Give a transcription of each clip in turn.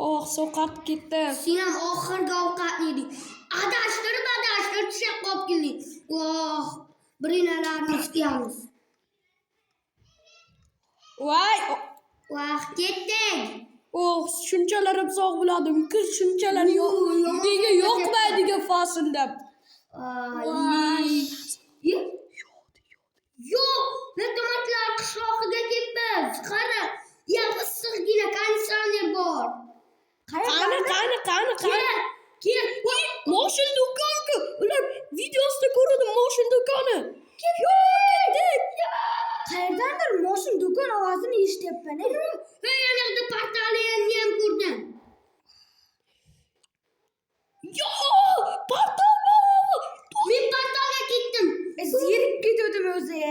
Oh, sovqat ketdi. Sen ham oxirgi ovqatni yeding. Adashtirib tushib qolib kelding. Voh, birinalarni istaymiz. Voy, Vaqt ketding. oh, shunchalarim sog' bo'ladimki, shunchalar menga yoqmaydigan faslda. Yo'q, tomatlar qishlog'iga ketmiz. Qara, yam issiqgina konditsioner bor. Qani. Kel. Moshin do'koni. Ular videosida ko'rdim moshin do'koni. Ketdik. Qayerdandir moshin do'kon ovozini eshityapman. Yo'q, portalini ham ko'rdim. Yo, portal. Men portalga ketdim. Zerikib ketdim o'zi.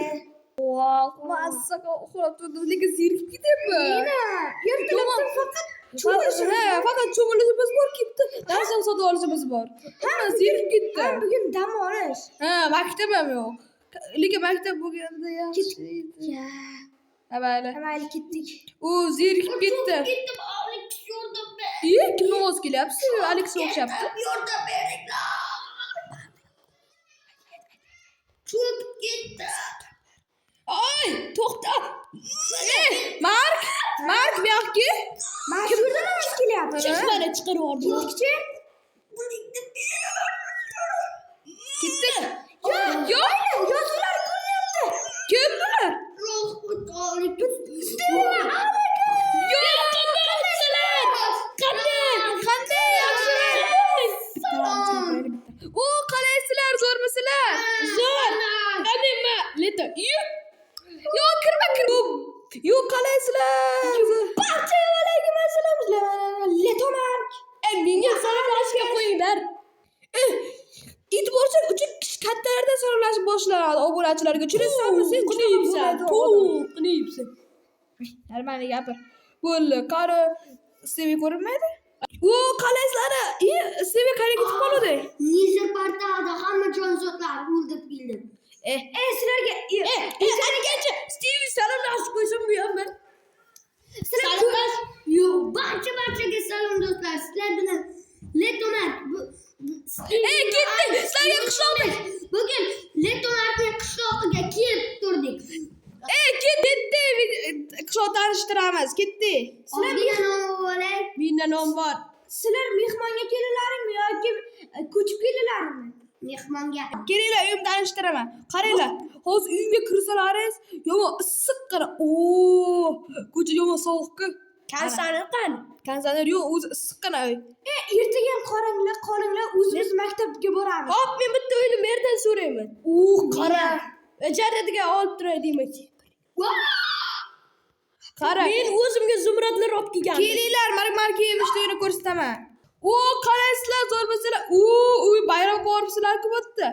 Voh, massaga uxlab turdim, lekin zerikib ketyapman. Ertalabdan faqat Faqat cho'milishimiz bor ketdi. Darsdan sotib olishimiz bor. Hamma zerikib ketdi. bugun dam olish. Maktab ham yo'q. Lekin maktab bo'lganda yaxshi edi. Mayli. Ketdik. U zerikib ketdi. Ketdim, Alex yordam ber. Kimga o'z kelyapsiz? Alex o'xshabdi. Yordam beringlar. Cho'kib ketdi. Ay, to'xta. Mark, bu yoqqa. Kimdan olib kelyapti? Chiqmani chiqarib yubordim. Yo'qchi? Ketdi. Yo'q, yozuvlar ko'ryapti. Kim bular? Rahmat Alex. Qanday yaxshilar? O, qalaysizlar, zo'rmisizlar? Zo'r. Qaniymi? Leto. Yo, kirma. Yo, qalaysizlar? Barchaga alaykum assalom. Letomark. Menga sarflashga qo'yinglar. E'tiborsiz uchun kattalardan sarflash boshlanadi obunachilarga. Tushunasizmi? Sen juda yibsan. To'qni yibsan. Normali gapir. Bo'ldi, qari Stevi ko'rinmaydi? O, qalaysizlar? Stevi qayerga ketib qoldi? Nizir portalda hamma jonzotlar o'ldirib keldim. Sizlarga Qanigacha Stevi salomlashib qo'ysam bu ham men. Salomlash. Yo'q, barchaga salom do'stlar. Sizlar bilan Letomat. Ketdi. Sizlarga qishloqda. Bugun Letomatning qishlog'iga kelib turdik. Ketdi. Qishloq tanishtiramiz. Ketdi. Menda nom bor. sizlar mehmonga keldilaringmi yoki ko'chib keldilaringmi? Mehmonga. Kelinglar, uyimni tanishtiraman. Qaranglar, hozir uyimga kirsalaringiz, yomon issiq qara. Ko'cha yomon sovuq-ku. Konsaner qani? Konsaner yo'q, o'zi issiqqina uy. Ertaga qolinglar, o'zimiz maktabga boramiz. Hop, men bitta uyni merdan so'rayman. Qara. Ijaraga olib turay deyman. Qara. Men o'zimga zumradlar olib kelganman. Kelinglar, Markiyevich uyini ko'rsataman. Qaraysizlar, zo'rmisizlar? Uy bayramga boribsizlar-ku bu yerda.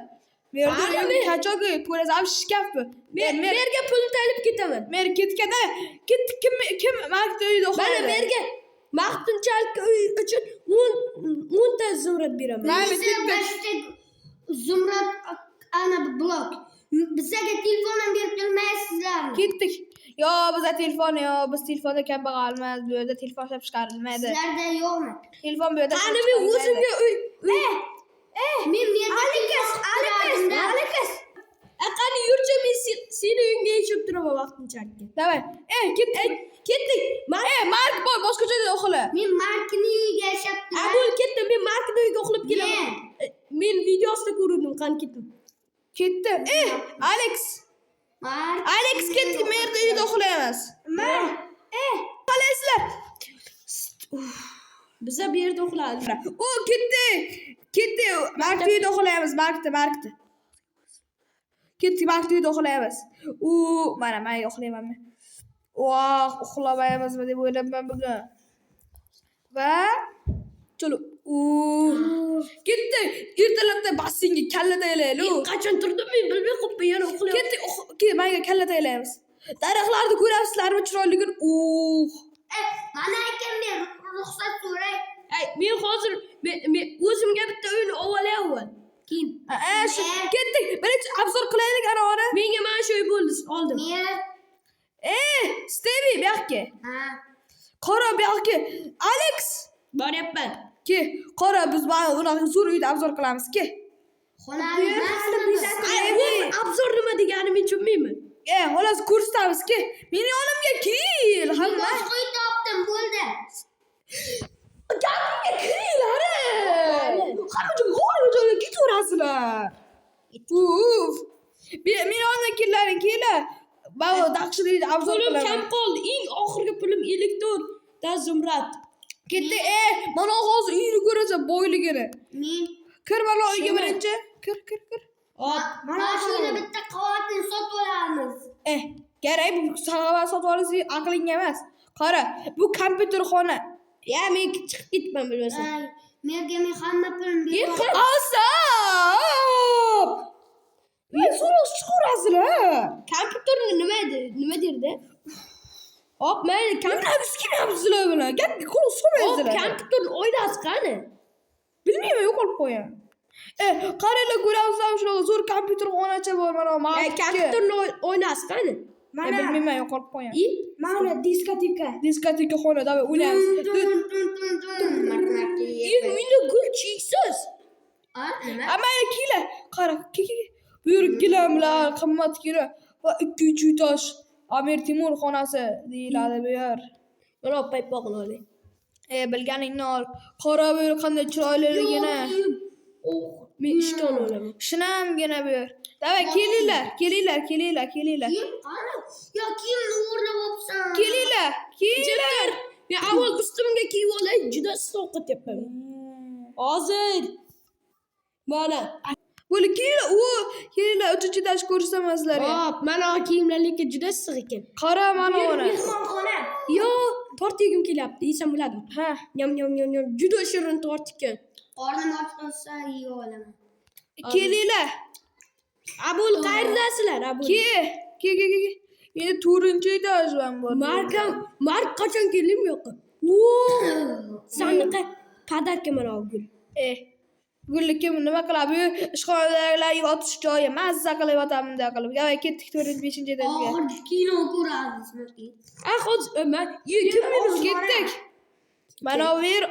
Merda kachoga ko'rasiz, ab shkafmi? Merga pulni tayinlab ketaman. Mer ketganda kim maktab uyida uxlaydi? Mana merga maqtinchalik uy uchun 10 ta zumrad beraman. Zumrad ana blok. Bizga telefon ham berib turmaysizlarmi? Ketdik. Yo, bizda telefon yo'q, biz telefonda kambag'almiz. Bu yerda telefon ishlab chiqarilmaydi. Sizlarda yo'qmi? Telefon bu yerda. Qani men o'zimga uy. Men Alekas. Qani yurchi, men seni uyingga yechib turaman vaqtinchalik. Davay. Ketdik. Mark bor, boshqa joyda uxla. Men Markning uyiga yashab turaman. Abul ketdi, men Markning uyiga uxlab kelaman. Men videosida ko'rdim, qani ketdim. Ketdi. Alex ketdi, men yerda uyda uxlaymiz. Qalaysizlar? Biza bu yerda uxlaymiz. Ketdi. Markda uyda uxlaymiz, Markda. Ketdi, Markda uyda uxlaymiz. Mana men uxlayman men. Uxlamayapmizmi deb o'ylabman bugun. Va cholo. Ketdi. Ertalabda basseynga kalla taylaylik. Qachon turdim men bilmay qolibman, yana uxlayapman. Ketdi, menga kalla taylaymiz. Daraxtlarni ko'rasizlarmi chiroyligini? Mana akamga ruxsat so'ray. Men hozir o'zimga bitta uyni ovolayapman. Kim? Ketdik. Birinchi obzor qilaylik ana ora. Menga mana shu uy bo'ldi, oldim. Men Stevi, bu yoqqa. Qora bu yoqqa. Alex, Boryapman. Ke, qara biz mana unaqa zo'r uyda obzor qilamiz. Ke. Xonani Obzor nima deganimni men tushunmayman. Xolos ko'rsatamiz. Ke. Meni yonimga kel. Hamma. boshqa uy topdim, bo'ldi. Gapimga kiringlar. Hamma joyga ketaverasizlar. Uf. Meni yonimga kellaring, kelinglar. Bavo dahshatli obzor Pulim qilaman. kam qoldi. Eng oxirgi pulim elektr da Zumrad. Ketdi. Mana hozir uyni ko'rasan boyligini. Men Kir mana uyga birinchi. Kir. Hop. mana shu yerda bitta qavatni sotib olamiz. Kerak bu sag'avat sotib olasiz, aqlinga emas. Qara, bu kompyuter xona. Ya men chiqib ketman bilmasam. Ay, menga men hamma pulimni berib Asab! Men so'roq chiqarasizlar. Kompyuterni nima derdi? Hop, mayli, Biz kim yapsizlar bilan? Gapga quloq solmaysizlar. kompyuterni o'ynasi qani? Bilmayman, yo'qolib qo'ygan. Qaranglar, ko'ramizlar shunaqa zo'r kompyuter xonacha bor mana. Kompyuterni o'ynasi qani? Bilmayman, yo'qolib qo'ygan. Mana diskoteka. Diskoteka xona, davay o'ynaymiz. Meni gul cheksiz. Nima? Mayli, kela. Qara, bu yerga gilamlar, qimmat gila va 2 uy tosh. Amir Temur xonasi deyiladi bu yer. Mana paypoqni oling. Bilganingni ol. Qora bu yer qanday chiroyliligini. Men ishton olaman. Shinamgina bu yer. Davay, kelinglar. Kim qani? Yo, kimni o'rnab olibsan? Kelinglar. Men avval ustimga kiyib olay, juda sovqat yapman. Hozir. Mana. Bo'li kelinglar, 3-etaj ko'rsatamasizlar. Hop, mana kiyimlar lekin juda issiq ekan. Qara mana uni. Mehmonxona. Yo, tort yegim kelyapti, yesam bo'ladi. Ha. Yam. Juda shirin tort ekan. Qornim och qolsa yeb olaman. Kelinglar. Abul qayerdasizlar, Abul? Ke. Endi 4-etajdan bor. Mark qachon kelding bu yoqqa? Sandiqqa qadarki mana Abul. Gullikka nima qiladi? Ishxonadagilar yotish joyi, mazza qilib yotaman bunday qilib. Davay, ketdik 4-5-etajga. Oxirgi kino ko'ramiz. Hozir men Ketdik. Mana bu yer